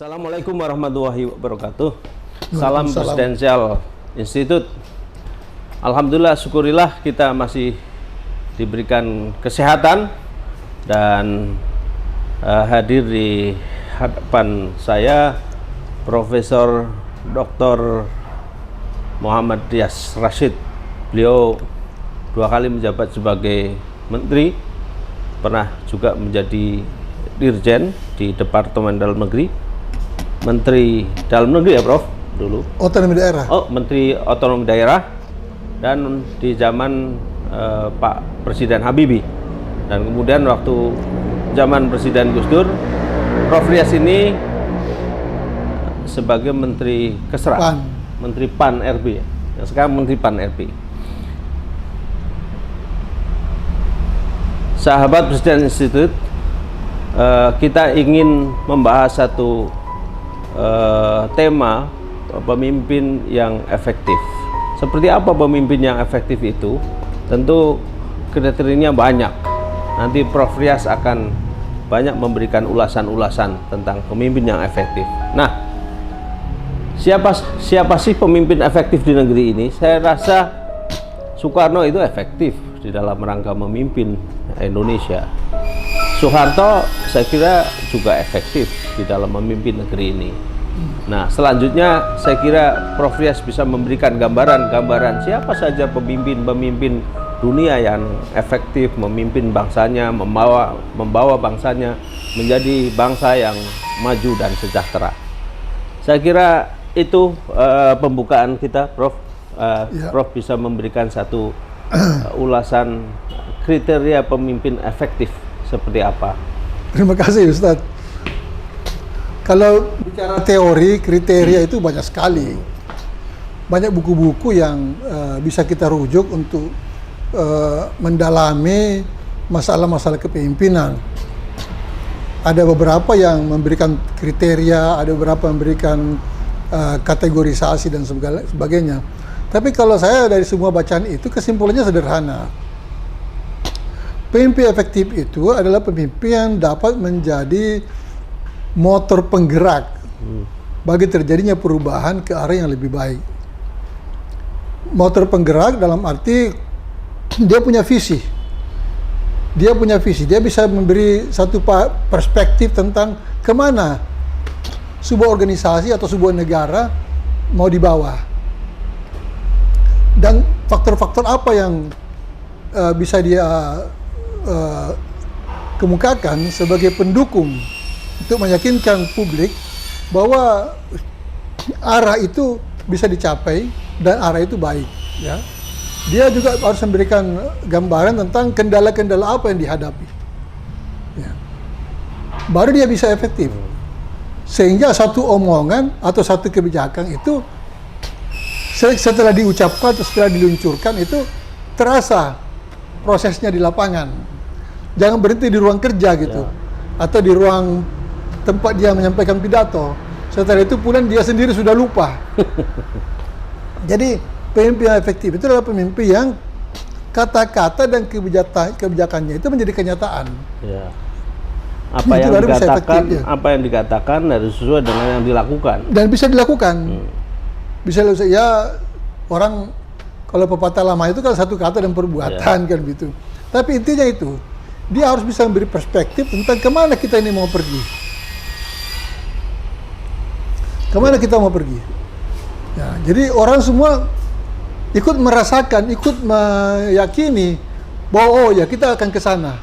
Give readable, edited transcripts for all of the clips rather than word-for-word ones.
Assalamualaikum warahmatullahi wabarakatuh. Salam Presidensial Institute. Alhamdulillah, syukurillah kita masih diberikan kesehatan dan hadir di hadapan saya Profesor Dr. Muhammad Riaz Rashid. Beliau 2 kali menjabat sebagai menteri, pernah juga menjadi dirjen di Departemen Dalam Negeri, Menteri Dalam Negeri ya Prof dulu. Otonomi daerah. Oh, Menteri Otonomi Daerah, dan di zaman Pak Presiden Habibie. Dan kemudian waktu zaman Presiden Gus Dur, Prof Riaz ini sebagai Menteri Kesra, Menteri PAN RB, yang sekarang Menteri PAN RB. Sahabat Presiden Institute, kita ingin membahas satu tema pemimpin yang efektif. Seperti apa pemimpin yang efektif itu? Tentu kriterianya banyak. Nanti Prof Riaz akan banyak memberikan ulasan-ulasan tentang pemimpin yang efektif. Nah, siapa sih pemimpin efektif di negeri ini? Saya rasa Soekarno itu efektif di dalam rangka memimpin Indonesia. Soeharto saya kira juga efektif di dalam memimpin negeri ini. Nah, selanjutnya saya kira Prof Riaz bisa memberikan gambaran siapa saja pemimpin dunia yang efektif memimpin bangsanya, membawa bangsanya menjadi bangsa yang maju dan sejahtera. Saya kira itu pembukaan kita, Prof. Prof bisa memberikan satu ulasan kriteria pemimpin efektif seperti apa? Terima kasih Ustadz. Kalau bicara teori, kriteria itu banyak sekali. Banyak buku-buku yang bisa kita rujuk untuk mendalami masalah-masalah kepemimpinan. Ada beberapa yang memberikan kriteria, ada beberapa yang memberikan kategorisasi dan sebagainya. Tapi kalau saya dari semua bacaan itu, kesimpulannya sederhana. Pemimpin efektif itu adalah pemimpin yang dapat menjadi motor penggerak bagi terjadinya perubahan ke arah yang lebih baik. Motor penggerak dalam arti dia punya visi. Dia bisa memberi satu perspektif tentang kemana sebuah organisasi atau sebuah negara mau dibawa. Dan faktor-faktor apa yang bisa dia kemukakan sebagai pendukung untuk meyakinkan publik bahwa arah itu bisa dicapai dan arah itu baik, ya. Dia juga harus memberikan gambaran tentang kendala-kendala apa yang dihadapi, ya. Baru dia bisa efektif. Sehingga satu omongan atau satu kebijakan itu setelah diucapkan atau setelah diluncurkan itu terasa prosesnya di lapangan. Jangan berhenti di ruang kerja gitu, atau di ruang tempat dia menyampaikan pidato. Setelah itu pulang dia sendiri sudah lupa. Jadi pemimpin yang efektif itu adalah pemimpin yang kata-kata dan kebijakannya itu menjadi kenyataan. Ya. Apa yang dikatakan harus sesuai dengan yang dilakukan. Dan bisa dilakukan. Bisa ya, orang kalau pepatah lama itu kan satu kata dan perbuatan kan gitu. Tapi intinya itu, dia harus bisa memberi perspektif tentang kemana kita ini mau pergi. Kemana kita mau pergi. Ya, jadi orang semua ikut merasakan, ikut meyakini bahwa oh ya kita akan ke sana.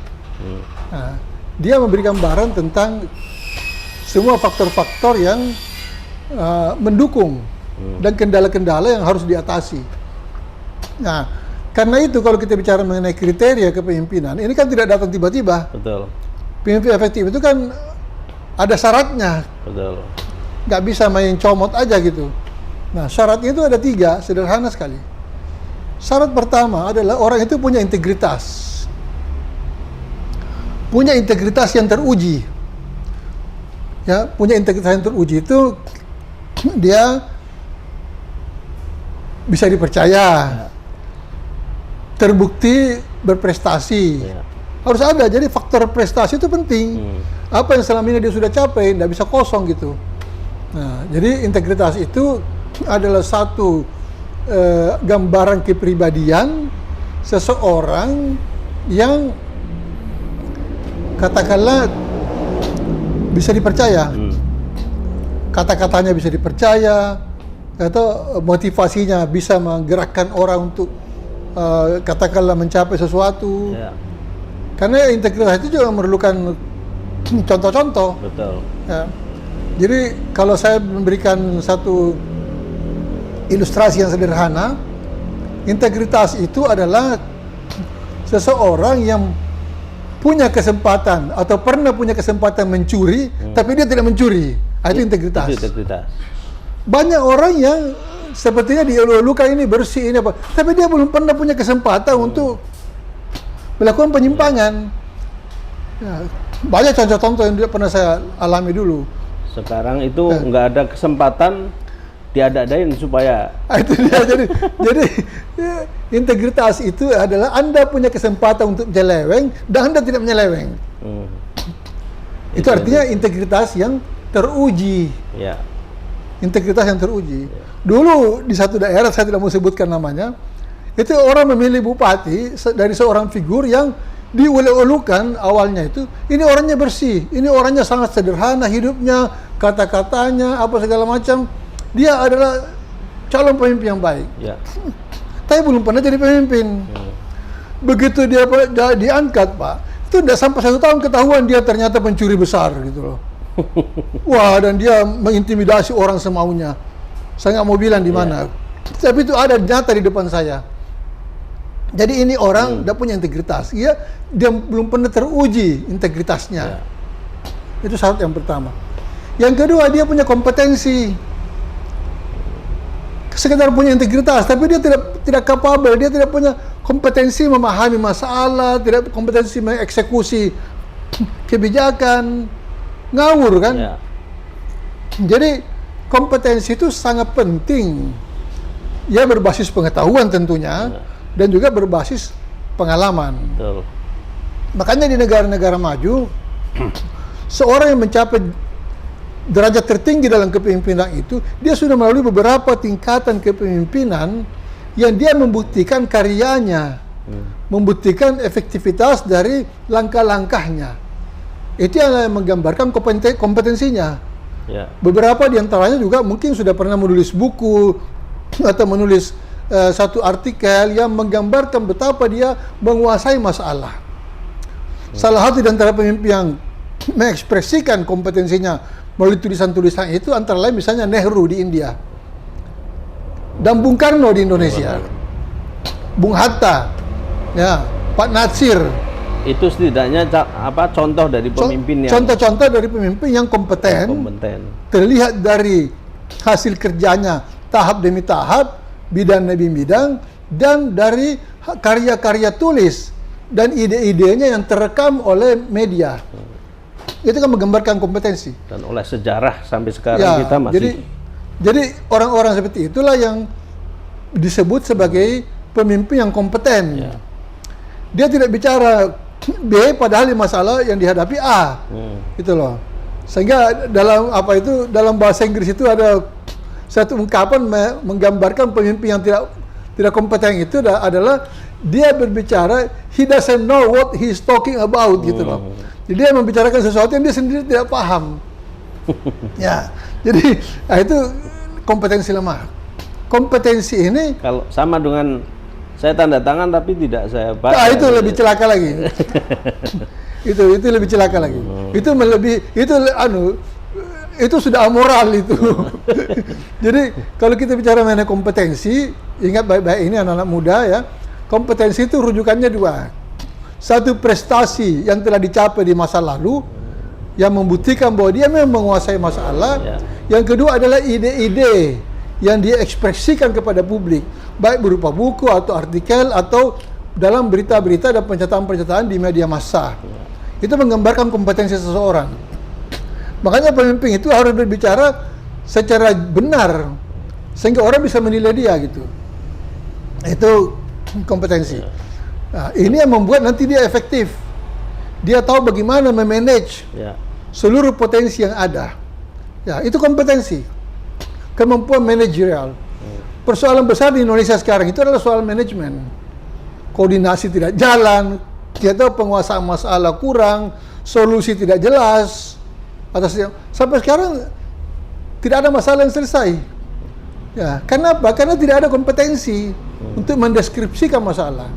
Nah, dia memberi gambaran tentang semua faktor-faktor yang mendukung dan kendala-kendala yang harus diatasi. Nah, karena itu kalau kita bicara mengenai kriteria kepemimpinan, ini kan tidak datang tiba-tiba. Betul. Pemimpin efektif itu kan ada syaratnya. Betul. Nggak bisa main comot aja gitu. Nah, syaratnya itu ada 3, sederhana sekali. Syarat pertama adalah orang itu punya integritas. Punya integritas yang teruji. Ya, punya integritas yang teruji itu dia bisa dipercaya. Terbukti berprestasi. Harus ada, jadi faktor prestasi itu penting. Apa yang selama ini dia sudah capai, tidak bisa kosong gitu. Nah, jadi integritas itu adalah satu gambaran kepribadian seseorang yang katakanlah bisa dipercaya, kata-katanya bisa dipercaya, atau motivasinya bisa menggerakkan orang untuk katakanlah mencapai sesuatu. Ya. Karena integritas itu juga memerlukan contoh-contoh. Betul. Ya. Jadi kalau saya memberikan satu ilustrasi yang sederhana, integritas itu adalah seseorang yang punya kesempatan atau pernah punya kesempatan mencuri, tapi dia tidak mencuri. Itu integritas. Itu integritas. Banyak orang yang sepertinya dielu-elukan ini bersih ini apa, tapi dia belum pernah punya kesempatan untuk melakukan penyimpangan. Ya, banyak contoh-contoh yang pernah saya alami dulu. Sekarang itu nggak ada kesempatan diada-adain supaya Itu dia. Jadi ya, integritas itu adalah Anda punya kesempatan untuk menyeleweng dan Anda tidak menyeleweng. Itu artinya integritas yang teruji. ya. Integritas yang teruji. Dulu di satu daerah, saya tidak mau sebutkan namanya, itu orang memilih bupati dari seorang figur yang diulu-ulukan awalnya itu, ini orangnya bersih, ini orangnya sangat sederhana hidupnya, kata-katanya, apa segala macam. Dia adalah calon pemimpin yang baik. Ya. Tapi belum pernah jadi pemimpin. Begitu dia diangkat, Pak, itu tidak sampai 1 tahun ketahuan dia ternyata pencuri besar gitu loh. Wah, dan dia mengintimidasi orang semaunya. Saya nggak mau bilang di mana. Tapi itu ada nyata di depan saya. Jadi ini orang tidak punya integritas. Dia belum pernah teruji integritasnya. Itu syarat yang pertama. Yang kedua, dia punya kompetensi. Sekedar punya integritas, tapi dia tidak capable, dia tidak punya kompetensi memahami masalah, tidak kompetensi mengeksekusi kebijakan, ngawur kan? Ya. Jadi kompetensi itu sangat penting. Ya, berbasis pengetahuan tentunya, dan juga berbasis pengalaman. Betul. Makanya di negara-negara maju, seorang yang mencapai derajat tertinggi dalam kepemimpinan itu, dia sudah melalui beberapa tingkatan kepemimpinan yang dia membuktikan karyanya, membuktikan efektivitas dari langkah-langkahnya. Itu yang menggambarkan kompetensinya. Ya. Beberapa di antaranya juga mungkin sudah pernah menulis buku atau menulis satu artikel yang menggambarkan betapa dia menguasai masalah. Salah satu di antara pemimpin yang mengekspresikan kompetensinya melalui tulisan-tulisan itu antara lain misalnya Nehru di India, dan Bung Karno di Indonesia, Bung Hatta, ya, Pak Natsir. Itu setidaknya contoh dari pemimpin yang Contoh-contoh dari pemimpin yang kompeten, terlihat dari hasil kerjanya tahap demi tahap, bidang demi bidang, dan dari karya-karya tulis dan ide-idenya yang terekam oleh media. Itu kan menggambarkan kompetensi. Dan oleh sejarah sampai sekarang kita masih. Jadi orang-orang seperti itulah yang disebut sebagai pemimpin yang kompeten. Ya. Dia tidak bicara B padahal masalah yang dihadapi A. Gitu loh. Sehingga dalam bahasa Inggris itu ada satu ungkapan menggambarkan pemimpin yang tidak kompeten itu adalah dia berbicara, he doesn't know what he's talking about gitu loh. Jadi dia membicarakan sesuatu yang dia sendiri tidak paham. Ya, jadi itu kompetensi lemah. Kompetensi ini kalau sama dengan saya tanda tangan tapi tidak saya baca. Nah, itu lebih celaka lagi. itu lebih celaka lagi. Itu sudah amoral itu. Jadi kalau kita bicara mengenai kompetensi, ingat baik-baik ini anak-anak muda ya. Kompetensi itu rujukannya 2. Satu, prestasi yang telah dicapai di masa lalu yang membuktikan bahwa dia memang menguasai masalah. Ya. Yang kedua adalah ide-ide yang dia ekspresikan kepada publik, baik berupa buku atau artikel atau dalam berita-berita dan pernyataan-pernyataan di media massa. Itu menggambarkan kompetensi seseorang. Makanya pemimpin itu harus berbicara secara benar sehingga orang bisa menilai dia gitu. Itu kompetensi. Nah, ini yang membuat nanti dia efektif. Dia tahu bagaimana memanage seluruh potensi yang ada. Ya, itu kompetensi. Kemampuan manajerial. Persoalan besar di Indonesia sekarang itu adalah soal manajemen. Koordinasi tidak jalan, kita penguasaan masalah kurang, solusi tidak jelas. Sampai sekarang tidak ada masalah yang selesai. Ya, kenapa? Karena tidak ada kompetensi untuk mendeskripsikan masalah.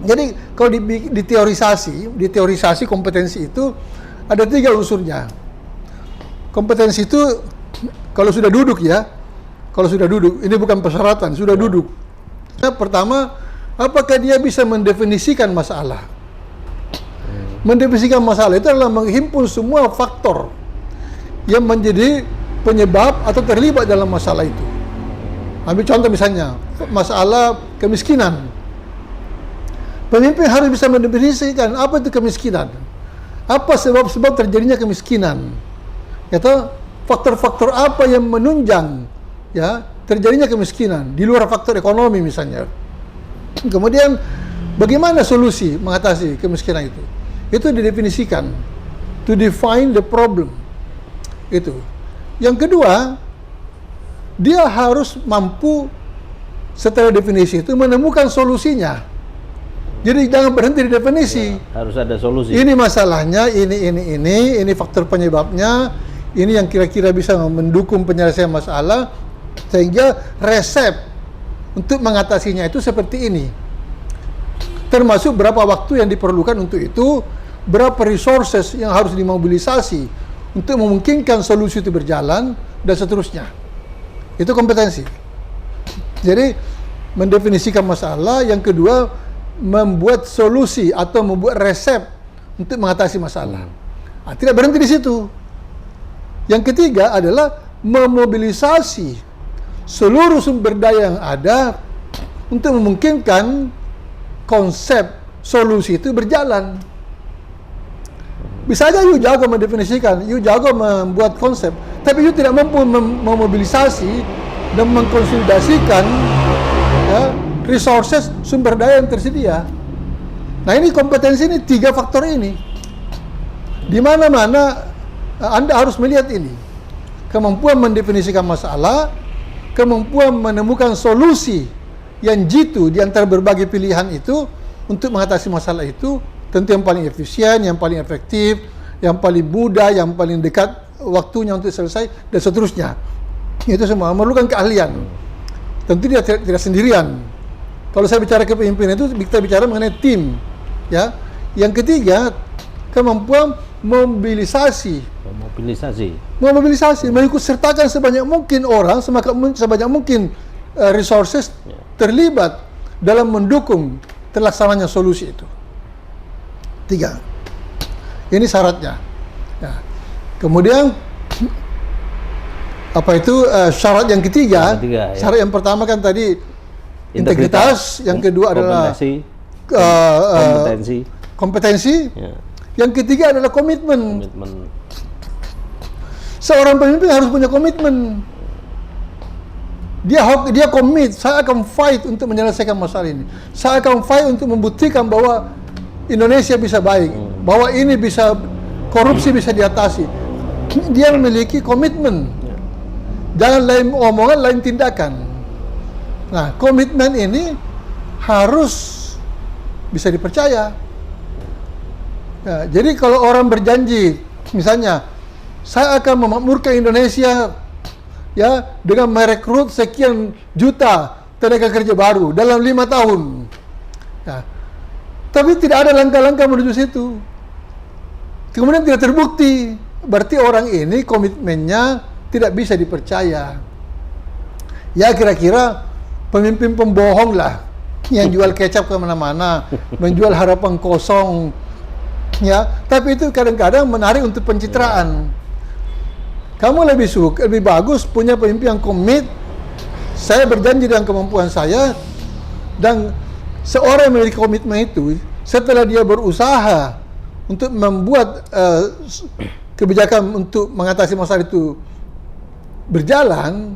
Jadi kalau diteorisasi kompetensi itu ada 3 unsurnya. Kompetensi itu kalau sudah duduk ya, ini bukan persyaratan, sudah duduk. Nah, pertama, apakah dia bisa mendefinisikan masalah? Mendefinisikan masalah itu adalah menghimpun semua faktor yang menjadi penyebab atau terlibat dalam masalah itu. Ambil contoh misalnya, masalah kemiskinan. Pemimpin harus bisa mendefinisikan apa itu kemiskinan. Apa sebab-sebab terjadinya kemiskinan. Atau faktor-faktor apa yang menunjang ya terjadinya kemiskinan di luar faktor ekonomi misalnya. Kemudian bagaimana solusi mengatasi kemiskinan itu? Itu didefinisikan. To define the problem. Itu. Yang kedua, dia harus mampu setelah definisi itu menemukan solusinya. Jadi jangan berhenti di definisi. Ya, harus ada solusi. Ini masalahnya, ini faktor penyebabnya, ini yang kira-kira bisa mendukung penyelesaian masalah, sehingga resep untuk mengatasinya itu seperti ini. Termasuk berapa waktu yang diperlukan untuk itu, berapa resources yang harus dimobilisasi untuk memungkinkan solusi itu berjalan, dan seterusnya. Itu kompetensi. Jadi mendefinisikan masalah, yang kedua membuat solusi atau membuat resep untuk mengatasi masalah. Tidak berhenti di situ. Yang ketiga adalah memobilisasi seluruh sumber daya yang ada untuk memungkinkan konsep solusi itu berjalan. Bisa aja you jago mendefinisikan, you jago membuat konsep, tapi you tidak mampu memobilisasi dan mengkonsolidasikan ya, resources, sumber daya yang tersedia. Nah, ini kompetensi ini 3 faktor ini. Di mana-mana Anda harus melihat ini. Kemampuan mendefinisikan masalah, kemampuan menemukan solusi yang jitu di antara berbagai pilihan itu untuk mengatasi masalah itu, tentu yang paling efisien, yang paling efektif, yang paling mudah, yang paling dekat waktunya untuk selesai, dan seterusnya. Itu semua memerlukan keahlian. Tentu dia tidak sendirian. Kalau saya bicara kepemimpinan itu kita bicara mengenai tim, ya. Yang ketiga, kemampuan mobilisasi, mengikut sertakan sebanyak mungkin orang, sebanyak mungkin resources terlibat dalam mendukung terlaksananya solusi itu. 3. Ini syaratnya. Ya. Kemudian apa itu syarat yang ketiga? Ya. Syarat yang pertama kan tadi integritas, yang kedua adalah kompetensi, ya. Yang ketiga adalah komitmen. Seorang pemimpin harus punya komitmen. Dia komit, saya akan fight untuk menyelesaikan masalah ini. Saya akan fight untuk membuktikan bahwa Indonesia bisa baik, bahwa ini bisa, korupsi bisa diatasi. Dia memiliki komitmen. Jangan lain omongan, lain tindakan. Nah, komitmen ini harus bisa dipercaya. Ya, jadi kalau orang berjanji, misalnya, saya akan memakmurkan Indonesia ya dengan merekrut sekian juta tenaga kerja baru dalam 5 tahun. Ya. Tapi tidak ada langkah-langkah menuju situ. Kemudian tidak terbukti, berarti orang ini komitmennya tidak bisa dipercaya. Ya kira-kira pemimpin pembohong lah, yang jual kecap kemana-mana, menjual harapan kosong, ya. Tapi itu kadang-kadang menarik untuk pencitraan. Kamu lebih bagus punya pemimpin yang komit. Saya berjanji dengan kemampuan saya, dan seorang yang memiliki komitmen itu, setelah dia berusaha untuk membuat kebijakan untuk mengatasi masalah itu berjalan,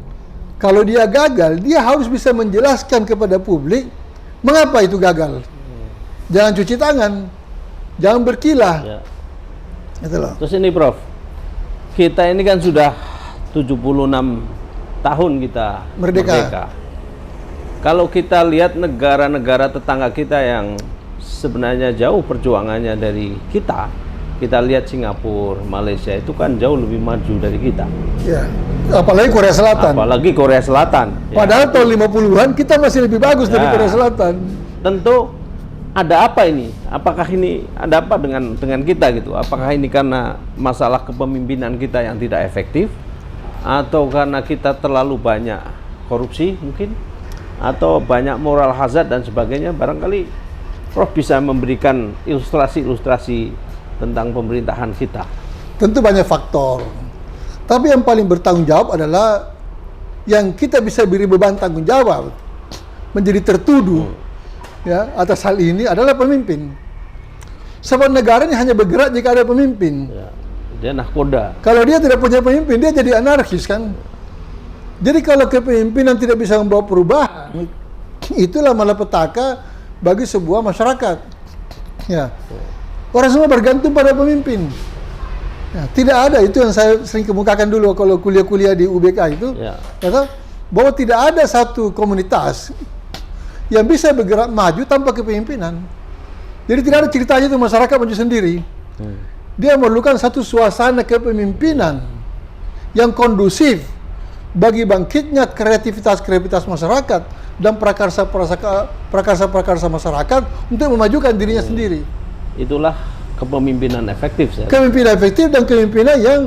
kalau dia gagal, dia harus bisa menjelaskan kepada publik mengapa itu gagal. Jangan cuci tangan, jangan berkilah. Ya. Itu loh. Terus ini Prof, kita ini kan sudah 76 tahun kita Merdeka. Kalau kita lihat negara-negara tetangga kita yang sebenarnya jauh perjuangannya dari kita lihat Singapura, Malaysia itu kan jauh lebih maju dari kita. Ya, apalagi Korea Selatan. Apalagi Korea Selatan. Padahal tahun 50-an kita masih lebih bagus dari Korea Selatan. Tentu ada apa ini? Apakah ini ada apa dengan kita gitu? Apakah ini karena masalah kepemimpinan kita yang tidak efektif, atau karena kita terlalu banyak korupsi mungkin, atau banyak moral hazard dan sebagainya? Barangkali Prof bisa memberikan ilustrasi tentang pemerintahan kita. Tentu banyak faktor. Tapi yang paling bertanggung jawab adalah yang kita bisa beri beban tanggung jawab menjadi tertuduh ya atas hal ini adalah pemimpin. Sebab negara ini hanya bergerak jika ada pemimpin. Ya, dia nahkoda. Kalau dia tidak punya pemimpin, dia jadi anarkis kan. Jadi kalau kepemimpinan tidak bisa membawa perubahan, itulah malapetaka bagi sebuah masyarakat. Ya. Orang semua bergantung pada pemimpin. Ya, tidak ada, itu yang saya sering kemukakan dulu kalau kuliah-kuliah di UBK itu, kata bahwa tidak ada satu komunitas yang bisa bergerak maju tanpa kepemimpinan. Jadi tidak ada ceritanya itu masyarakat maju sendiri. Dia memerlukan satu suasana kepemimpinan yang kondusif bagi bangkitnya kreativitas masyarakat dan prakarsa masyarakat untuk memajukan dirinya sendiri. Itulah kepemimpinan efektif. Kepemimpinan efektif dan kepemimpinan yang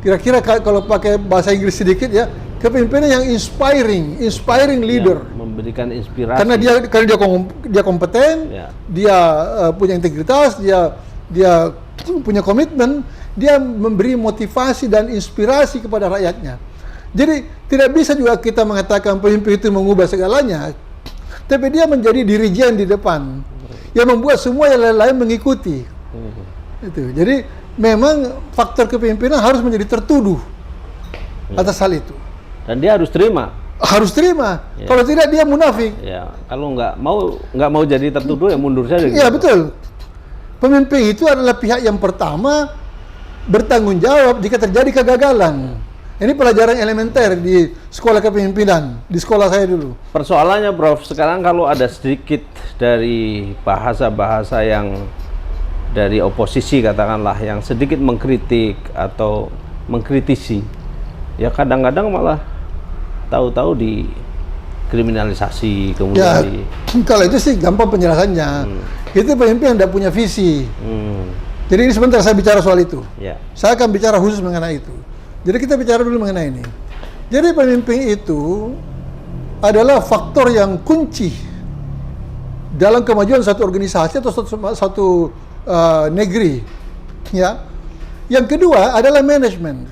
kira-kira kalau pakai bahasa Inggris sedikit ya, kepemimpinan yang inspiring leader. Ya, memberikan inspirasi. Karena dia kompeten, dia punya integritas, dia punya komitmen, dia memberi motivasi dan inspirasi kepada rakyatnya. Jadi tidak bisa juga kita mengatakan pemimpin itu mengubah segalanya, tapi dia menjadi dirijen di depan yang membuat semua yang lain-lain mengikuti. Itu. Jadi memang faktor kepemimpinan harus menjadi tertuduh atas hal itu. Dan dia harus terima. Harus terima. Ya. Kalau tidak dia munafik. Ya, kalau nggak mau jadi tertuduh ya mundur saja. Iya betul. Pemimpin itu adalah pihak yang pertama bertanggung jawab jika terjadi kegagalan. Ini pelajaran elementer di sekolah kepemimpinan, di sekolah saya dulu. Persoalannya Prof, sekarang kalau ada sedikit dari bahasa-bahasa yang dari oposisi katakanlah, yang sedikit mengkritik atau mengkritisi, ya kadang-kadang malah tahu-tahu dikriminalisasi, kemudian kalau itu sih gampang penjelasannya. Itu pemimpin yang tidak punya visi. Jadi ini sebentar saya bicara soal itu. Saya akan bicara khusus mengenai itu. Jadi kita bicara dulu mengenai ini. Jadi pemimpin itu adalah faktor yang kunci dalam kemajuan satu organisasi atau satu negeri. Ya. Yang kedua adalah manajemen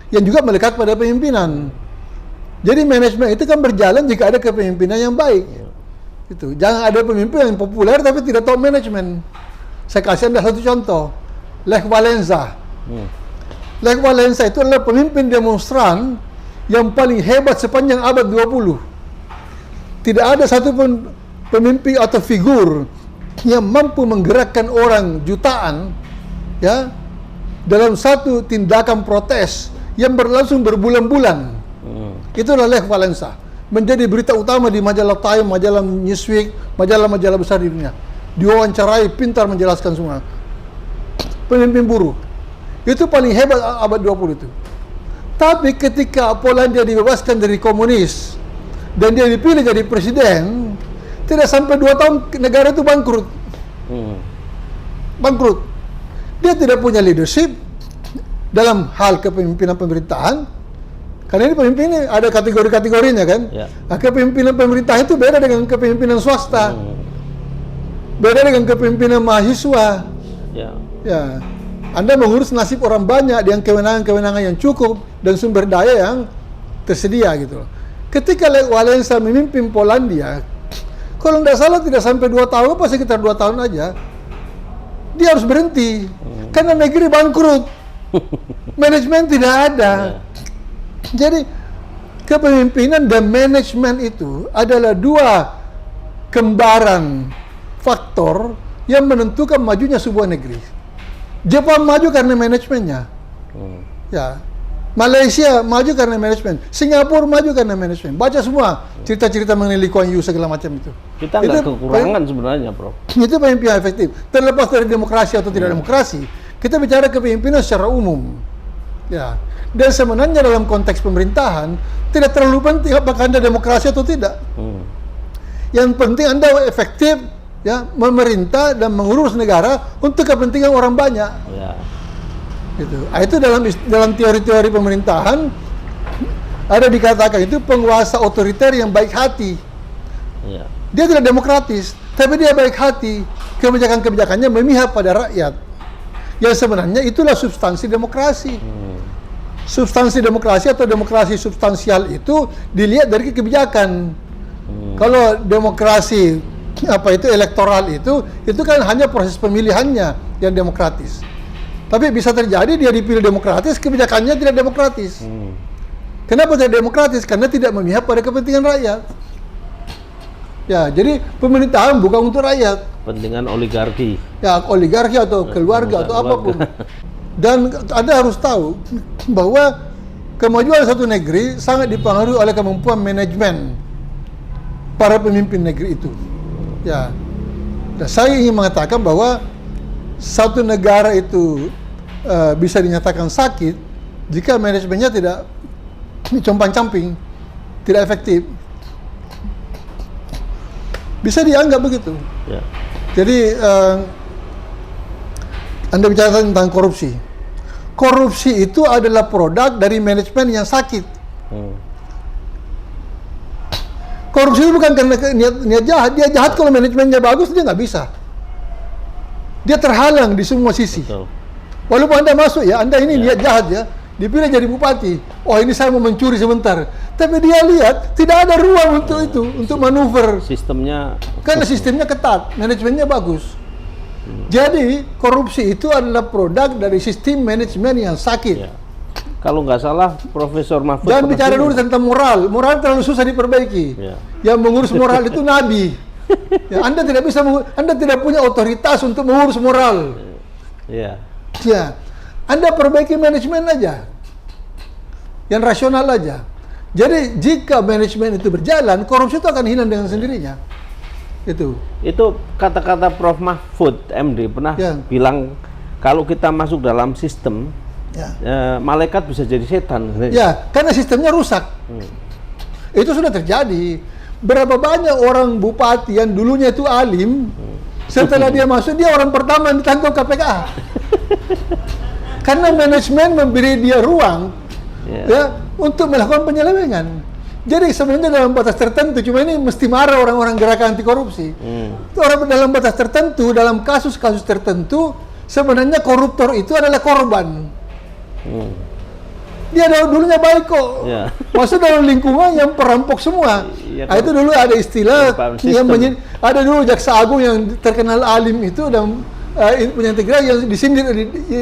yang juga melekat pada pemimpinan. Jadi manajemen itu kan berjalan jika ada kepemimpinan yang baik. Itu. Jangan ada pemimpin yang populer tapi tidak tahu manajemen. Saya kasih Anda satu contoh. Lech Walesa. Lech Walesa itu adalah pemimpin demonstran yang paling hebat sepanjang abad 20. Tidak ada satupun pemimpin atau figur yang mampu menggerakkan orang jutaan ya dalam satu tindakan protes yang berlangsung berbulan-bulan. Itulah Lech Walesa. Menjadi berita utama di majalah Time, majalah Newsweek, majalah-majalah besar di dunia. Diwawancarai, pintar menjelaskan semua. Pemimpin buruh. Itu paling hebat abad 20 itu. Tapi ketika Polandia dibebaskan dari komunis dan dia dipilih jadi presiden, tidak sampai 2 tahun negara itu bangkrut. Bangkrut. Dia tidak punya leadership dalam hal kepemimpinan pemerintahan. Karena ini pemimpin ini ada kategori-kategorinya kan. Nah, kepemimpinan pemerintah itu beda dengan kepemimpinan swasta. Beda dengan kepemimpinan mahasiswa. Ya. Anda mengurus nasib orang banyak dengan kewenangan-kewenangan yang cukup dan sumber daya yang tersedia gitu. Ketika Lech Walesa memimpin Polandia, kalau tidak salah tidak sampai 2 tahun, apa sekitar 2 tahun aja, dia harus berhenti karena negeri bangkrut, manajemen tidak ada. Jadi kepemimpinan dan manajemen itu adalah 2 kembaran faktor yang menentukan majunya sebuah negeri. Jepang maju karena manajemennya. Ya. Malaysia maju karena manajemen, Singapura maju karena manajemen. Baca semua cerita-cerita mengenai Lee Kuan Yew segala macam itu. Kita nggak kekurangan sebenarnya, Prof. Itu pemimpinan efektif. Terlepas dari demokrasi atau tidak demokrasi, kita bicara kepemimpinan secara umum. Ya. Dan sebenarnya dalam konteks pemerintahan tidak terlalu penting apakah Anda demokrasi atau tidak. Yang penting Anda efektif ya memerintah dan mengurus negara untuk kepentingan orang banyak. Ya. Gitu. Itu dalam teori-teori pemerintahan ada dikatakan itu penguasa otoriter yang baik hati. Ya. Dia tidak demokratis, tapi dia baik hati. Kebijakan-kebijakannya memihak pada rakyat. Yang sebenarnya itulah substansi demokrasi. Substansi demokrasi atau demokrasi substansial itu dilihat dari kebijakan. Kalau demokrasi elektoral itu kan hanya proses pemilihannya yang demokratis. Tapi bisa terjadi dia dipilih demokratis, kebijakannya tidak demokratis. Kenapa tidak demokratis? Karena tidak memihak pada kepentingan rakyat. Ya, jadi pemerintahan bukan untuk rakyat. Kepentingan oligarki. Ya, oligarki atau keluarga atau apapun. Dan Anda harus tahu bahwa kemajuan satu negeri sangat dipengaruhi oleh kemampuan manajemen para pemimpin negeri itu. Ya, dan saya ingin mengatakan bahwa satu negara itu bisa dinyatakan sakit jika manajemennya tidak compang-camping, tidak efektif. Bisa dianggap begitu. Ya. Jadi Anda bicara tentang korupsi. Korupsi itu adalah produk dari manajemen yang sakit. Korupsi itu bukan karena niat jahat. Dia jahat kalau manajemennya bagus, dia nggak bisa. Dia terhalang di semua sisi. Betul. Walaupun Anda masuk ya, Anda ini niat jahat ya, dipilih jadi bupati. Oh ini saya mau mencuri sebentar. Tapi dia lihat tidak ada ruang untuk itu, untuk manuver. Sistemnya. Karena sistemnya ketat, manajemennya bagus. Jadi korupsi itu adalah produk dari sistem manajemen yang sakit. Ya. Kalau nggak salah, Profesor Mahfud. Dan bicara dulu tentang moral. Moral terlalu susah diperbaiki. Ya. Yang mengurus moral itu Nabi. Ya, Anda tidak bisa, Anda tidak punya otoritas untuk mengurus moral. Ya. Ya, Anda perbaiki manajemen aja, yang rasional aja. Jadi jika manajemen itu berjalan, korupsi itu akan hilang dengan sendirinya. Itu kata-kata Prof Mahfud MD pernah bilang kalau kita masuk dalam sistem, malaikat bisa jadi setan. Ya, karena sistemnya rusak. Itu sudah terjadi. Berapa banyak orang bupati yang dulunya itu alim, setelah dia masuk, dia orang pertama yang ditangkap KPK. Karena manajemen memberi dia ruang ya untuk melakukan penyelewengan. Jadi sebenarnya dalam batas tertentu, cuma ini mesti marah orang-orang gerakan anti korupsi. Orang dalam batas tertentu, dalam kasus-kasus tertentu, sebenarnya koruptor itu adalah korban. Dia dulunya baik kok. Masuk dalam lingkungan yang perampok semua. Itu dulu ada istilah yang ada dulu jaksa agung yang terkenal alim itu dan punya integritas yang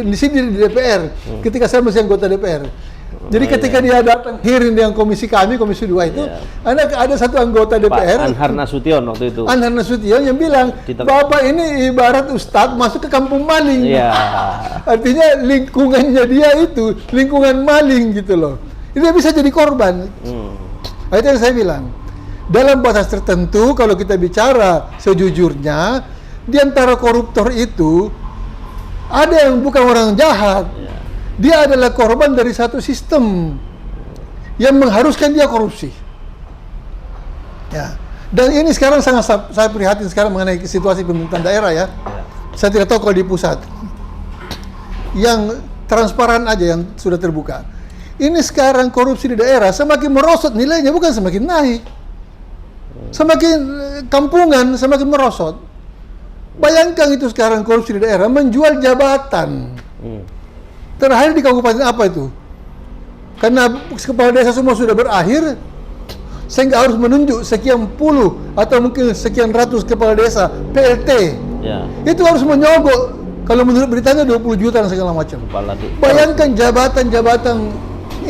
disindir di DPR ketika saya masih anggota DPR. Jadi ketika dia datang hearing dengan komisi kami, komisi 2 itu, ada satu anggota DPR, Pak Anhar Nasution waktu itu. Anhar Nasution yang bilang, Bapak ini ibarat Ustadz masuk ke kampung maling. Artinya lingkungannya dia itu, lingkungan maling gitu loh. Dia bisa jadi korban. Itu yang saya bilang. Dalam batas tertentu, kalau kita bicara sejujurnya, di antara koruptor itu, ada yang bukan orang jahat. Dia adalah korban dari satu sistem yang mengharuskan dia korupsi. Ya. Dan ini sekarang sangat saya prihatin sekarang mengenai situasi pemerintahan daerah ya. Saya tidak tahu kalau di pusat. Yang transparan aja yang sudah terbuka. Ini sekarang korupsi di daerah semakin merosot nilainya, bukan semakin naik. Semakin kampungan, semakin merosot. Bayangkan itu sekarang korupsi di daerah menjual jabatan. Terakhir di kabupaten apa itu? Karena kepala desa semua sudah berakhir, sehingga harus menunjuk sekian puluh atau mungkin sekian ratus kepala desa PLT. Itu harus menyogok. Kalau menurut beritanya 20 juta dan segala macam. Bayangkan jabatan-jabatan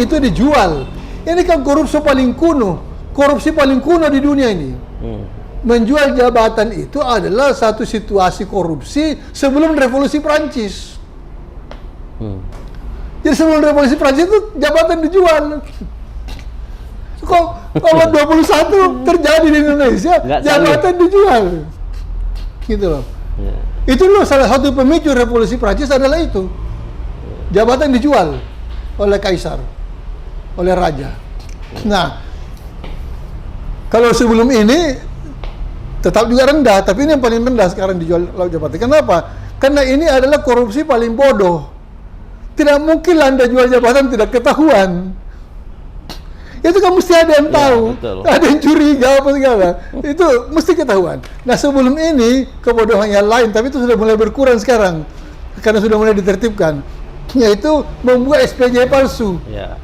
itu dijual. Ini kan korupsi paling kuno. Korupsi paling kuno di dunia ini. Menjual jabatan itu adalah satu situasi korupsi sebelum revolusi Prancis. Jadi sebelum revolusi Prancis itu jabatan dijual. Kok abad 21 terjadi di Indonesia, Nggak jabatan dijual. Gitu loh. Ya. Itu loh salah satu pemicu revolusi Prancis adalah itu. Jabatan dijual oleh kaisar, oleh raja. Nah, kalau sebelum ini tetap juga rendah, tapi ini yang paling rendah sekarang dijual jabatan. Kenapa? Karena ini adalah korupsi paling bodoh. Tidak mungkin Anda jual jabatan tidak ketahuan. Itu kan mesti ada yang tahu, betul. ada yang curiga apa segala. Itu mesti ketahuan. Nah sebelum ini kebodohan yang lain, tapi itu sudah mulai berkurang sekarang karena sudah mulai ditertibkan, yaitu membuat SPJ palsu. Ya.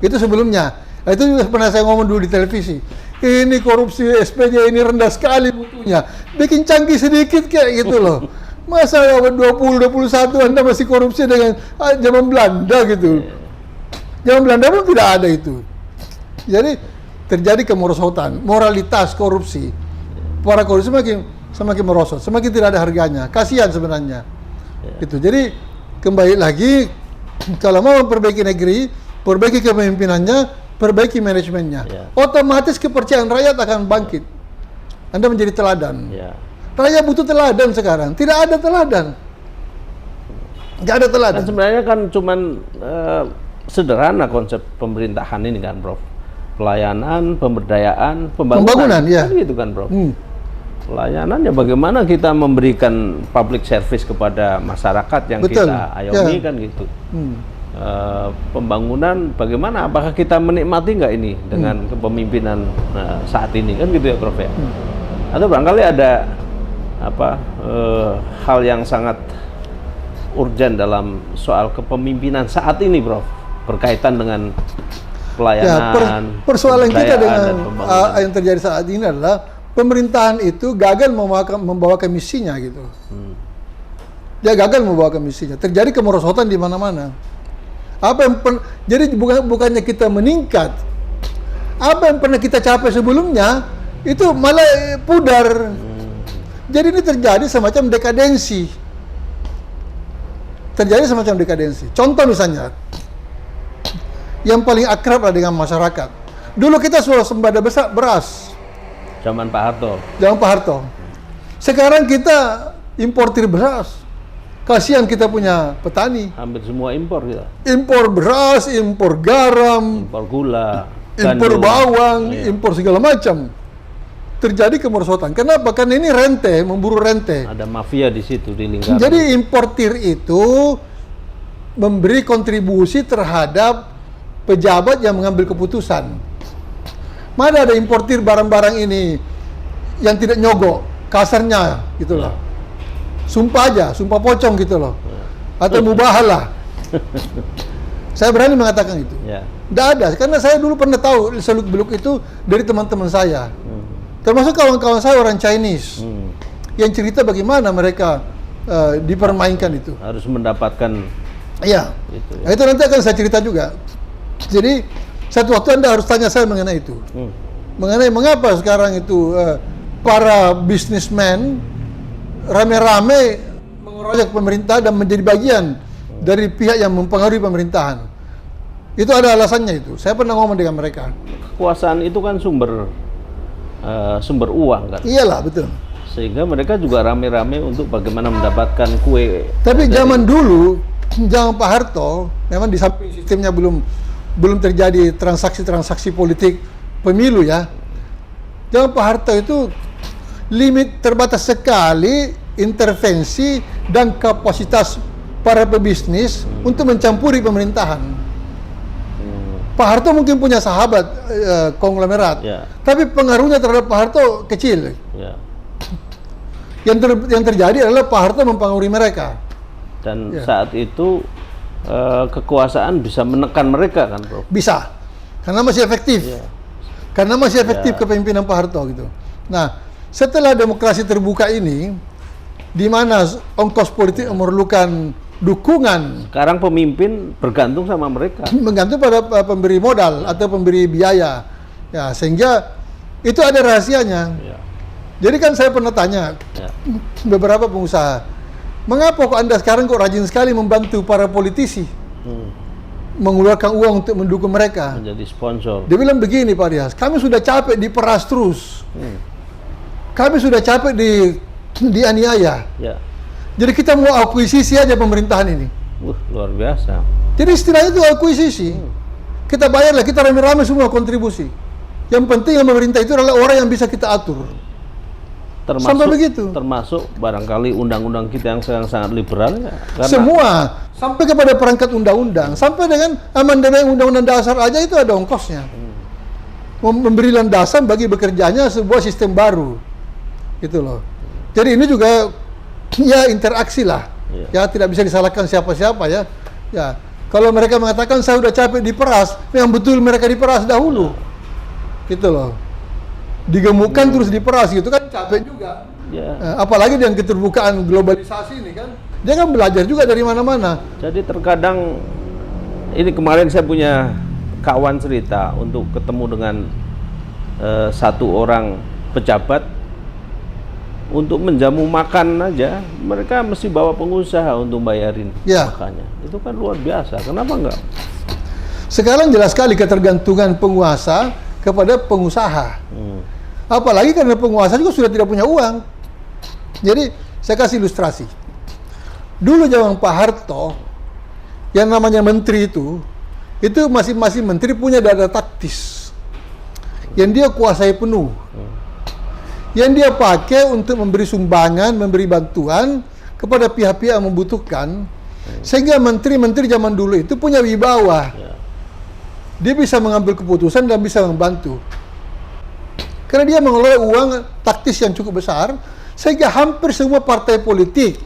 Itu sebelumnya. Nah, itu juga pernah saya ngomong dulu di televisi. Ini korupsi SPJ ini rendah sekali mutunya. Bikin canggih sedikit kayak gitu loh. Masa abad 20, 21 Anda masih korupsi dengan zaman Belanda gitu. Zaman Belanda pun tidak ada itu. Jadi terjadi kemerosotan, moralitas korupsi. Para korupsi semakin merosot, semakin tidak ada harganya. Kasihan sebenarnya. Gitu. Jadi kembali lagi, kalau mau memperbaiki negeri, perbaiki kepemimpinannya, perbaiki manajemennya. Otomatis kepercayaan rakyat akan bangkit. Anda menjadi teladan. Rakyat butuh teladan sekarang. Tidak ada teladan. Tidak ada teladan. Kan sebenarnya kan cuman sederhana konsep pemerintahan ini kan, Prof. Pelayanan, pemberdayaan, pembangunan ya. Kan gitu kan, Prof. Pelayanan ya bagaimana kita memberikan public service kepada masyarakat yang Betul. kita ayomi kan gitu. Pembangunan bagaimana? Apakah kita menikmati nggak ini dengan kepemimpinan saat ini kan gitu ya, Prof ya? Atau barangkali ada hal yang sangat urgen dalam soal kepemimpinan saat ini, Prof, berkaitan dengan pelayanan. Persoalan kita dengan yang terjadi saat ini adalah pemerintahan itu gagal membawakan misinya gitu. Dia gagal membawakan misinya. Terjadi kemerosotan di mana-mana. Jadi bukannya kita meningkat, apa yang pernah kita capai sebelumnya itu malah pudar. Jadi ini terjadi semacam dekadensi. Contoh misalnya, yang paling akrab lah dengan masyarakat. Dulu kita swasembada besar beras. Zaman Pak Harto. Sekarang kita importir beras. Kasihan kita punya petani. Hampir semua impor kita. Impor beras, impor garam, impor gula, impor bawang, impor segala macam. Terjadi kemerosotan. Kenapa? Karena ini rente, memburu rente. Ada mafia di situ, di lingkaran. Jadi importir itu memberi kontribusi terhadap pejabat yang mengambil keputusan. Mana ada importir barang-barang ini yang tidak nyogok, kasarnya gitu loh. Sumpah aja, sumpah pocong gitu loh. Atau mubahalah. Saya berani mengatakan itu. Tidak ada, karena saya dulu pernah tahu seluk-beluk itu dari teman-teman saya. Termasuk kawan-kawan saya orang Chinese yang cerita bagaimana mereka dipermainkan itu. Harus mendapatkan. Iya. Nah, itu nanti akan saya cerita juga. Jadi satu waktu Anda harus tanya saya mengenai itu. Mengenai mengapa sekarang itu para bisnismen rame-rame mengeroyok pemerintah dan menjadi bagian dari pihak yang mempengaruhi pemerintahan. Itu ada alasannya itu. Saya pernah ngomong dengan mereka. Kekuasaan itu kan sumber uang kan. Iyalah, betul. Sehingga mereka juga rame-rame untuk bagaimana mendapatkan kue. Tapi zaman dulu, zaman Pak Harto, memang di samping sistemnya belum terjadi transaksi-transaksi politik pemilu ya. Zaman Pak Harto itu limit terbatas sekali intervensi dan kapasitas para pebisnis untuk mencampuri pemerintahan. Pak Harto mungkin punya sahabat konglomerat, tapi pengaruhnya terhadap Pak Harto kecil. Yang terjadi adalah Pak Harto mempengaruhi mereka. Dan saat itu kekuasaan bisa menekan mereka kan, Prof? Bisa, karena masih efektif. Karena masih efektif kepemimpinan Pak Harto gitu. Nah, setelah demokrasi terbuka ini, di mana ongkos politik memerlukan dukungan. Sekarang pemimpin bergantung sama mereka. Bergantung pada pemberi modal atau pemberi biaya. Ya, sehingga itu ada rahasianya. Jadi kan saya pernah tanya beberapa pengusaha, mengapa kok Anda sekarang kok rajin sekali membantu para politisi? mengeluarkan uang untuk mendukung mereka. Menjadi sponsor. Dia bilang begini, Pak Rias, kami sudah capek diperas terus. Kami sudah capek dianiaya. Ya. Jadi kita mau akuisisi aja pemerintahan ini. Luar biasa. Jadi istilahnya itu akuisisi. Kita bayarlah, kita rame-rame semua kontribusi. Yang penting yang pemerintah itu adalah orang yang bisa kita atur. Sampai begitu. Termasuk barangkali undang-undang kita yang sangat liberal ya. Semua sampai kepada perangkat undang-undang, sampai dengan amandemen undang-undang dasar aja itu ada ongkosnya. Memberi landasan bagi bekerjanya sebuah sistem baru, gitu loh. Jadi ini juga ya interaksi lah, ya tidak bisa disalahkan siapa-siapa ya. Ya kalau mereka mengatakan saya udah capek diperas, yang betul mereka diperas dahulu, gitu loh. Digemukkan terus diperas gitu kan capek juga. Apalagi dengan keterbukaan globalisasi ini kan, dia kan belajar juga dari mana-mana. Jadi terkadang ini kemarin saya punya kawan cerita untuk ketemu dengan satu orang pejabat untuk menjamu makan aja, mereka mesti bawa pengusaha untuk bayarin makannya. Itu kan luar biasa. Kenapa enggak? Sekarang jelas sekali ketergantungan penguasa kepada pengusaha. Apalagi karena penguasa juga sudah tidak punya uang. Jadi saya kasih ilustrasi. Dulu zaman Pak Harto, yang namanya menteri itu masing-masing menteri punya dana taktis yang dia kuasai penuh, yang dia pakai untuk memberi sumbangan, memberi bantuan kepada pihak-pihak yang membutuhkan, sehingga menteri-menteri zaman dulu itu punya wibawa. Dia bisa mengambil keputusan dan bisa membantu. Karena dia mengelola uang taktis yang cukup besar, sehingga hampir semua partai politik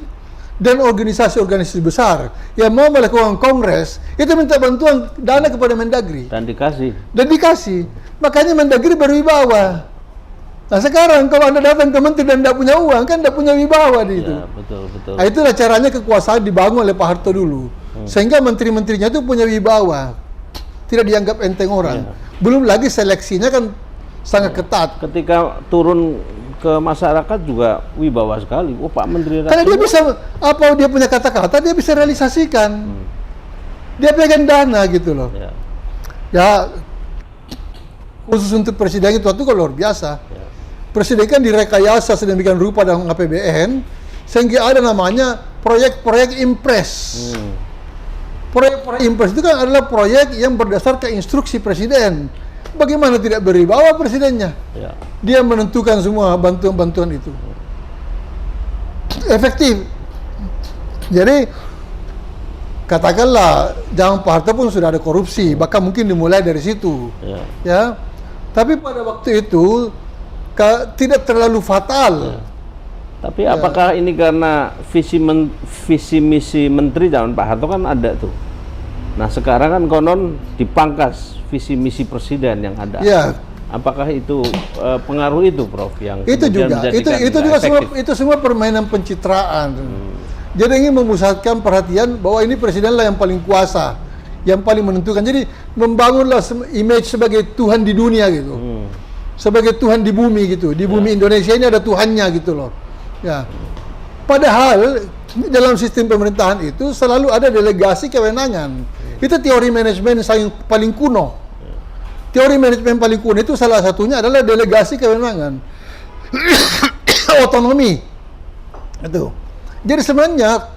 dan organisasi-organisasi besar yang mau melakukan kongres itu minta bantuan dana kepada Mendagri. Dan dikasih. Makanya Mendagri berwibawa. Nah sekarang kalau Anda datang ke menteri dan tidak punya uang, kan tidak punya wibawa di itu. Ya, betul. Nah itulah caranya kekuasaan dibangun oleh Pak Harto dulu. Sehingga menteri-menterinya itu punya wibawa. Tidak dianggap enteng orang. Belum lagi seleksinya kan sangat ketat. Ketika turun ke masyarakat juga wibawa sekali. Oh Pak Menteri. Karena dia bisa, apa dia punya kata-kata, dia bisa realisasikan. Dia pegang dana gitu loh. Ya khusus untuk presiden itu kan luar biasa. Presiden kan direkayasa sedemikian rupa dalam APBN sehingga ada namanya proyek-proyek impres. Proyek-proyek impres itu kan adalah proyek yang berdasarkan instruksi presiden. Bagaimana tidak berwibawa presidennya? Dia menentukan semua bantuan-bantuan itu. Efektif. Jadi katakanlah zaman Pak Harto pun sudah ada korupsi, bahkan mungkin dimulai dari situ. Ya. Tapi pada waktu itu tidak terlalu fatal. Tapi apakah ini karena visi misi menteri zaman Pak Harto kan ada tuh. Nah sekarang kan konon dipangkas visi misi presiden yang ada. Apakah itu pengaruh itu, Prof? Yang itu juga itu semua permainan pencitraan. Jadi ingin memusatkan perhatian bahwa ini presidenlah yang paling kuasa, yang paling menentukan. Jadi membangunlah image sebagai Tuhan di dunia gitu, sebagai Tuhan di bumi gitu. Di bumi Indonesia ini ada Tuhannya gitu loh. Ya. Padahal dalam sistem pemerintahan itu selalu ada delegasi kewenangan. Itu teori manajemen yang paling kuno. Teori manajemen paling kuno itu salah satunya adalah delegasi kewenangan. Otonomi. Itu. Jadi sebenarnya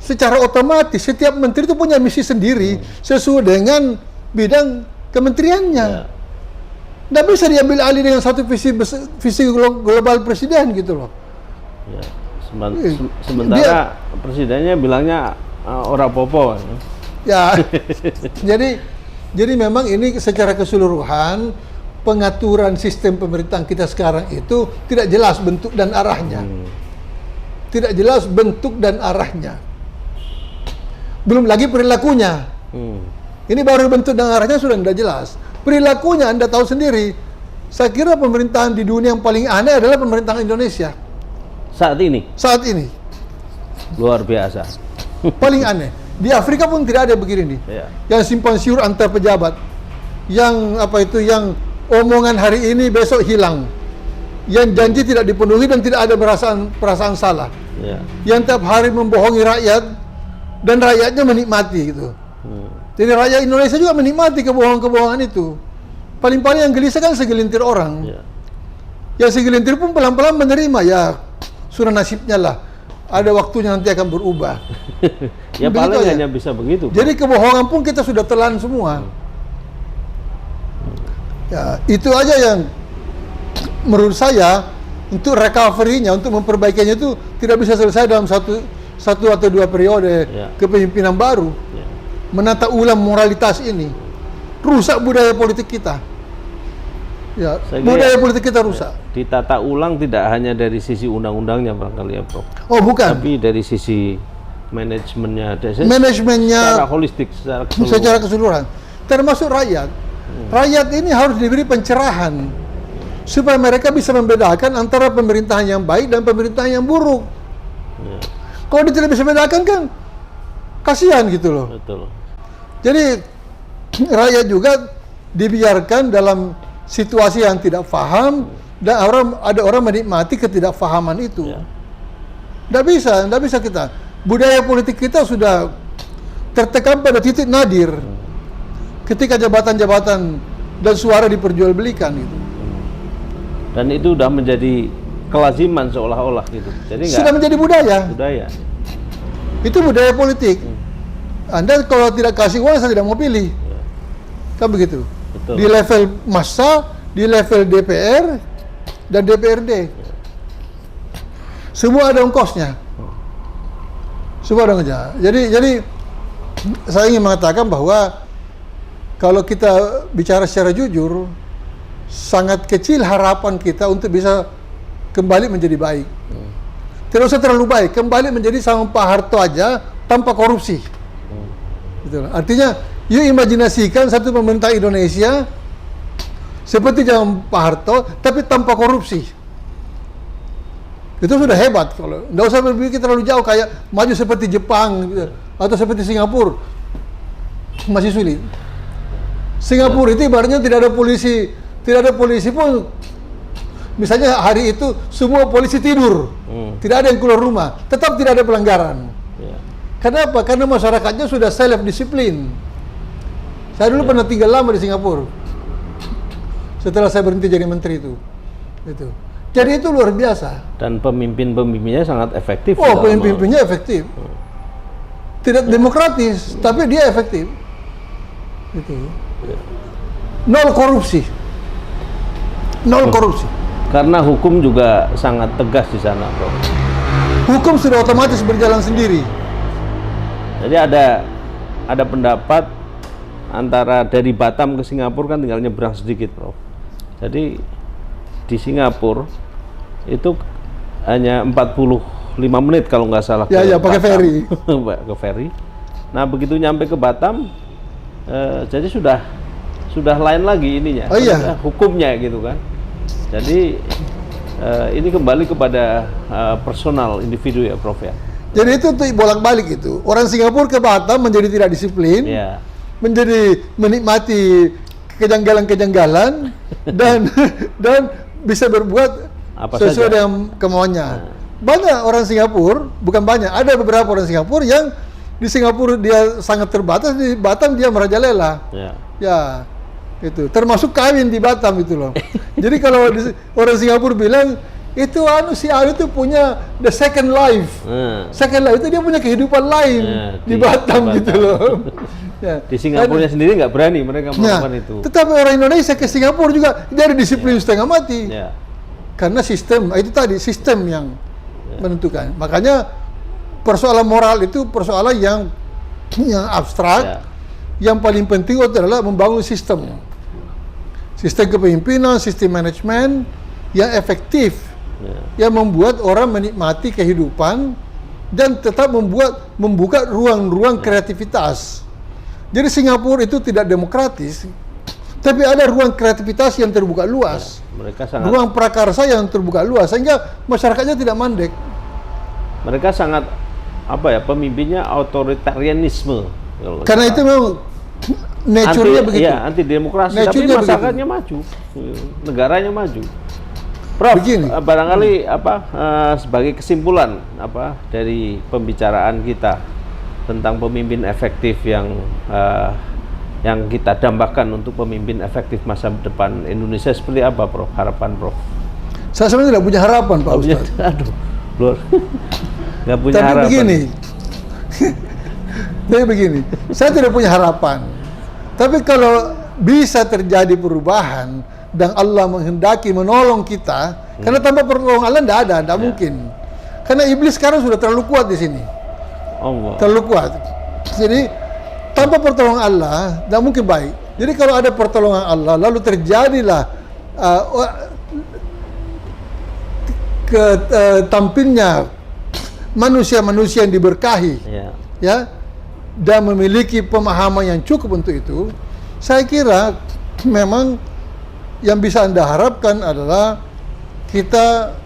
secara otomatis setiap menteri itu punya misi sendiri sesuai dengan bidang kementeriannya. Nggak bisa diambil alih dengan satu visi global presiden gitu loh. Sementara presidennya bilangnya ora popo. Ya, jadi memang ini secara keseluruhan pengaturan sistem pemerintahan kita sekarang itu tidak jelas bentuk dan arahnya. Tidak jelas bentuk dan arahnya. Belum lagi perilakunya. Ini baru bentuk dan arahnya sudah tidak jelas. Perilakunya Anda tahu sendiri. Saya kira pemerintahan di dunia yang paling aneh adalah pemerintahan Indonesia. Saat ini? Saat ini. Luar biasa. Paling aneh. Di Afrika pun tidak ada begini nih. Yang simpang siur antar pejabat. Yang omongan hari ini besok hilang. Yang janji tidak dipenuhi dan tidak ada perasaan salah. Yang tiap hari membohongi rakyat dan rakyatnya menikmati gitu. Jadi rakyat Indonesia juga menikmati kebohongan-kebohongan itu. Paling-paling yang gelisah kan segelintir orang. Ya. Yang segelintir pun pelan-pelan menerima, ya sudah nasibnya lah. Ada waktunya nanti akan berubah. Ya Begitu paling aja. hanya bisa begitu. Jadi kebohongan pun kita sudah telan semua. Ya, itu aja yang menurut saya untuk recovery-nya, untuk memperbaikinya itu tidak bisa selesai dalam satu atau dua periode Ya. kepemimpinan baru. Ya. Menata ulang moralitas ini, rusak budaya politik kita. Ya, Saya kira budaya politik kita rusak. ditata ulang tidak hanya dari sisi undang-undangnya barangkali ya, Prof. Oh, bukan. Tapi dari sisi manajemennya, Manajemennya secara holistik, secara keseluruhan, termasuk rakyat. Rakyat ini harus diberi pencerahan supaya mereka bisa membedakan antara pemerintahan yang baik dan pemerintahan yang buruk. Ya, Kalau dia tidak bisa bedakan kan kasihan gitu loh. betul. Jadi rakyat juga dibiarkan dalam situasi yang tidak paham dan ada orang menikmati ketidakfahaman itu. Ya. Nggak bisa kita. Budaya politik kita sudah tertekan pada titik nadir ketika jabatan-jabatan dan suara diperjualbelikan gitu. Dan itu udah menjadi kelaziman seolah-olah gitu. Jadi Sudah menjadi budaya. budaya. Itu budaya politik. Anda kalau tidak kasih uang saya tidak mau pilih. Kan begitu. Betul. Di level massa, di level DPR dan DPRD. Semua ada ongkosnya. Semua ada ongkosnya. Jadi saya ingin mengatakan bahwa kalau kita bicara secara jujur, sangat kecil harapan kita untuk bisa kembali menjadi baik. Tidak usah terlalu baik, kembali menjadi sama Pak Harto aja tanpa korupsi. Gitu loh. Artinya, you imajinasikan satu pemerintah Indonesia seperti zaman Pak Harto, tapi tanpa korupsi. Itu sudah hebat. Kalau nggak usah berpikir terlalu jauh kayak maju seperti Jepang gitu, atau seperti Singapura, masih sulit. Singapura itu ibaratnya tidak ada polisi pun. Misalnya hari itu semua polisi tidur, tidak ada yang keluar rumah, tetap tidak ada pelanggaran. Ya. Kenapa? Karena masyarakatnya sudah self disiplin. Saya dulu pernah tinggal lama di Singapura. Setelah saya berhenti jadi menteri itu. Jadi itu luar biasa. Dan pemimpin-pemimpinnya sangat efektif. Oh, pemimpinnya efektif. Tidak demokratis, tapi dia efektif. Itu. Nol korupsi. Nol korupsi. Karena hukum juga sangat tegas di sana, Prof. Hukum sudah otomatis berjalan sendiri. Jadi ada pendapat antara dari Batam ke Singapura kan tinggal nyebrang sedikit, Prof. Jadi di Singapura itu hanya 45 menit kalau nggak salah. Ya, pakai ferry. Ke ferry. Nah, begitu nyampe ke Batam, jadi sudah lain lagi ininya. Oh, iya. Hukumnya gitu kan. Jadi ini kembali kepada personal individu ya, Prof ya. Jadi itu tuh bolak-balik itu. Orang Singapura ke Batam menjadi tidak disiplin, Ya. menjadi menikmati kejanggalan-kejanggalan dan bisa berbuat Apa sesuai saja. dengan kemauannya. Banyak orang Singapura, bukan banyak, ada beberapa orang Singapura yang di Singapura dia sangat terbatas, di Batam dia merajalela. Ya. Ya, itu termasuk kawin di Batam itu loh. Jadi kalau orang Singapura bilang itu si Anu itu punya the second life. Second life itu dia punya kehidupan lain di Batam gitu loh. Ya. Di Singapura sendiri nggak berani mereka melakukan itu. Tetapi orang Indonesia ke Singapura juga dia ada disiplin setengah mati. Ya. Karena sistem itu tadi sistem yang menentukan. Makanya persoalan moral itu persoalan yang abstrak. Yang paling penting adalah membangun sistem. Sistem kepemimpinan, sistem manajemen yang efektif, yang membuat orang menikmati kehidupan dan tetap membuka ruang-ruang kreativitas. Jadi Singapura itu tidak demokratis, tapi ada ruang kreativitas yang terbuka luas, Mereka sangat ruang prakarsa yang terbuka luas, sehingga masyarakatnya tidak mandek. mereka sangat pemimpinnya otoritarianisme. Karena itu memang nature-nya begitu. Iya, anti demokrasi, tapi Nature-nya masyarakatnya maju, negaranya maju. Prof, Begini. Barangkali sebagai kesimpulan dari pembicaraan kita, tentang pemimpin efektif yang kita dambakan untuk pemimpin efektif masa depan Indonesia seperti apa, Prof? Harapan Prof? Saya sebenarnya tidak punya harapan, Pak Ustadz. Aduh, luar. Nggak punya Tapi harapan. begini, saya tidak punya harapan. Tapi kalau bisa terjadi perubahan dan Allah menghendaki menolong kita, karena tanpa pertolongan Allah tidak mungkin. Karena iblis sekarang sudah terlalu kuat di sini, terlalu kuat. Jadi tanpa pertolongan Allah tidak mungkin baik. Jadi kalau ada pertolongan Allah, lalu terjadilah tampilnya manusia-manusia yang diberkahi, ya, dan memiliki pemahaman yang cukup untuk itu. Saya kira memang yang bisa Anda harapkan adalah kita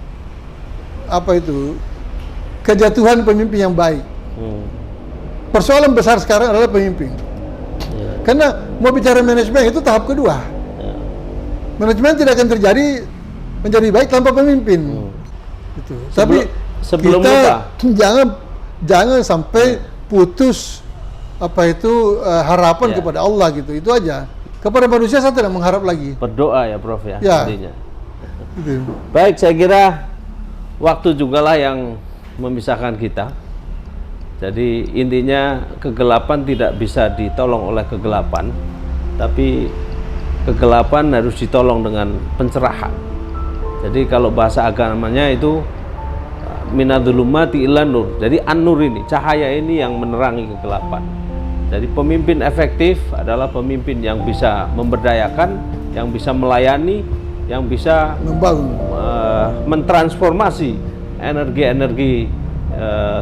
kejatuhan pemimpin yang baik. Persoalan besar sekarang adalah pemimpin. Karena mau bicara manajemen itu tahap kedua. Manajemen tidak akan menjadi baik tanpa pemimpin. Gitu. Tapi sebelum kita jangan sampai putus harapan kepada Allah gitu. Itu aja. Kepada manusia saya tidak mengharap lagi. Berdoa ya, Prof ya. Intinya. Gitu. Baik, saya kira waktu juga lah yang memisahkan kita. Jadi intinya kegelapan tidak bisa ditolong oleh kegelapan, tapi kegelapan harus ditolong dengan pencerahan. Jadi kalau bahasa agamanya itu minadzulumati ilan nur. Jadi an-nur ini, cahaya ini yang menerangi kegelapan. Jadi pemimpin efektif adalah pemimpin yang bisa memberdayakan, yang bisa melayani, yang bisa membangun, mentransformasi energi-energi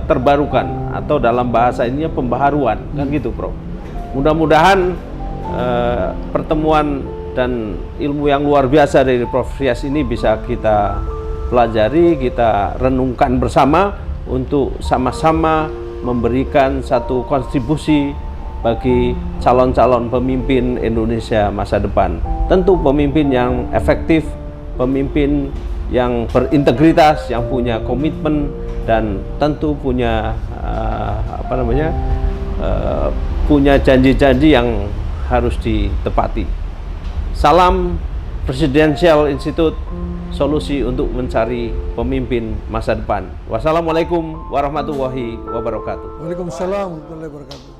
terbarukan, atau dalam bahasa ininya pembaharuan, kan gitu, Prof. Mudah-mudahan pertemuan dan ilmu yang luar biasa dari Prof Rias ini bisa kita pelajari, kita renungkan bersama untuk sama-sama memberikan satu kontribusi bagi calon-calon pemimpin Indonesia masa depan. Tentu pemimpin yang efektif, pemimpin yang berintegritas, yang punya komitmen, dan tentu punya punya janji-janji yang harus ditepati. Salam Presidential Institute, solusi untuk mencari pemimpin masa depan. Wassalamualaikum warahmatullahi wabarakatuh. Waalaikumsalam warahmatullahi wabarakatuh.